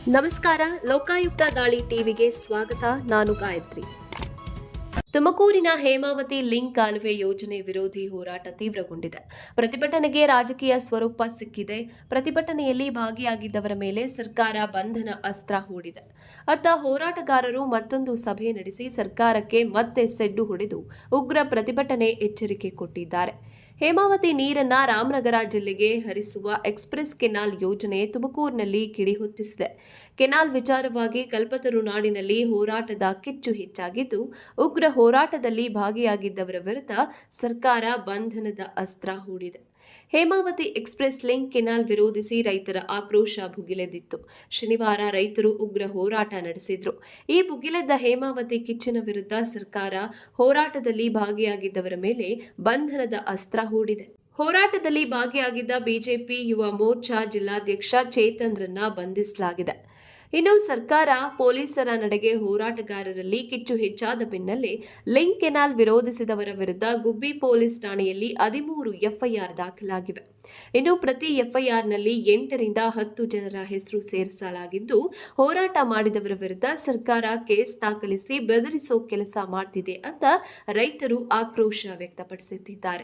ನಮಸ್ಕಾರ. ಲೋಕಾಯುಕ್ತ ದಾಳಿ ಟಿವಿಗೆ ಸ್ವಾಗತ. ನಾನು ಗಾಯತ್ರಿ. ತುಮಕೂರಿನ ಹೇಮಾವತಿ ಲಿಂಕ್ ಕಾಲುವೆ ಯೋಜನೆ ವಿರೋಧಿ ಹೋರಾಟ ತೀವ್ರಗೊಂಡಿದೆ. ಪ್ರತಿಭಟನೆಗೆ ರಾಜಕೀಯ ಸ್ವರೂಪ ಸಿಕ್ಕಿದೆ. ಪ್ರತಿಭಟನೆಯಲ್ಲಿ ಭಾಗಿಯಾಗಿದ್ದವರ ಮೇಲೆ ಸರ್ಕಾರ ಬಂಧನ ಅಸ್ತ್ರ ಹೂಡಿದೆ. ಅತ್ತ ಹೋರಾಟಗಾರರು ಮತ್ತೊಂದು ಸಭೆ ನಡೆಸಿ ಸರ್ಕಾರಕ್ಕೆ ಮತ್ತೆ ಸೆಡ್ಡು ಹೊಡೆದು ಉಗ್ರ ಪ್ರತಿಭಟನೆ ಎಚ್ಚರಿಕೆ ಕೊಟ್ಟಿದ್ದಾರೆ. ಹೇಮಾವತಿ ನೀರನ್ನ ರಾಮನಗರ ಜಿಲ್ಲೆಗೆ ಹರಿಸುವ ಎಕ್ಸ್‌ಪ್ರೆಸ್ ಕೆನಾಲ್ ಯೋಜನೆ ತುಮಕೂರಿನಲ್ಲಿ ಕಿಡಿಹೊತ್ತಿಸಿದೆ. ಕೆನಾಲ್ ವಿಚಾರವಾಗಿ ಕಲ್ಪತರು ನಾಡಿನಲ್ಲಿ ಹೋರಾಟದ ಕಿಚ್ಚು ಹೆಚ್ಚಾಗಿದ್ದು, ಉಗ್ರ ಹೋರಾಟದಲ್ಲಿ ಭಾಗಿಯಾಗಿದ್ದವರ ವಿರುದ್ಧ ಸರ್ಕಾರ ಬಂಧನದ ಅಸ್ತ್ರ ಹೂಡಿದೆ. ಹೇಮಾವತಿ ಎಕ್ಸ್‌ಪ್ರೆಸ್ ಲಿಂಕ್ ಕೆನಾಲ್ ವಿರೋಧಿಸಿ ರೈತರ ಆಕ್ರೋಶ ಭುಗಿಲೆದ್ದಿತ್ತು. ಶನಿವಾರ ರೈತರು ಉಗ್ರ ಹೋರಾಟ ನಡೆಸಿದ್ರು. ಈ ಭುಗಿಲೆದ್ದ ಹೇಮಾವತಿ ಕಿಚ್ಚಿನ ವಿರುದ್ಧ ಸರ್ಕಾರ ಹೋರಾಟದಲ್ಲಿ ಭಾಗಿಯಾಗಿದ್ದವರ ಮೇಲೆ ಬಂಧನದ ಅಸ್ತ್ರ ಹೂಡಿದೆ. ಹೋರಾಟದಲ್ಲಿ ಭಾಗಿಯಾಗಿದ್ದ ಬಿಜೆಪಿ ಯುವ ಮೋರ್ಚಾ ಜಿಲ್ಲಾಧ್ಯಕ್ಷ ಚೇತನ್ರನ್ನ ಬಂಧಿಸಲಾಗಿದೆ. ಇನ್ನು ಸರ್ಕಾರ ಪೊಲೀಸರ ನಡೆಗೆ ಹೋರಾಟಗಾರರಲ್ಲಿ ಕಿಚ್ಚು ಹೆಚ್ಚಾದ ಬೆನ್ನಲ್ಲೇ ಲಿಂಕ್ ಕೆನಾಲ್ ವಿರೋಧಿಸಿದವರ ವಿರುದ್ಧ ಗುಬ್ಬಿ ಪೊಲೀಸ್ ಠಾಣೆಯಲ್ಲಿ 13 ಎಫ್ಐಆರ್ ದಾಖಲಾಗಿವೆ. ಇನ್ನು ಪ್ರತಿ ಎಫ್ಐಆರ್ನಲ್ಲಿ 8 ರಿಂದ 10 ಜನರ ಹೆಸರು ಸೇರಿಸಲಾಗಿದ್ದು, ಹೋರಾಟ ಮಾಡಿದವರ ವಿರುದ್ಧ ಸರ್ಕಾರ ಕೇಸ್ ದಾಖಲಿಸಿ ಬೆದರಿಸೋ ಕೆಲಸ ಮಾಡ್ತಿದೆ ಅಂತ ರೈತರು ಆಕ್ರೋಶ ವ್ಯಕ್ತಪಡಿಸುತ್ತಿದ್ದಾರೆ.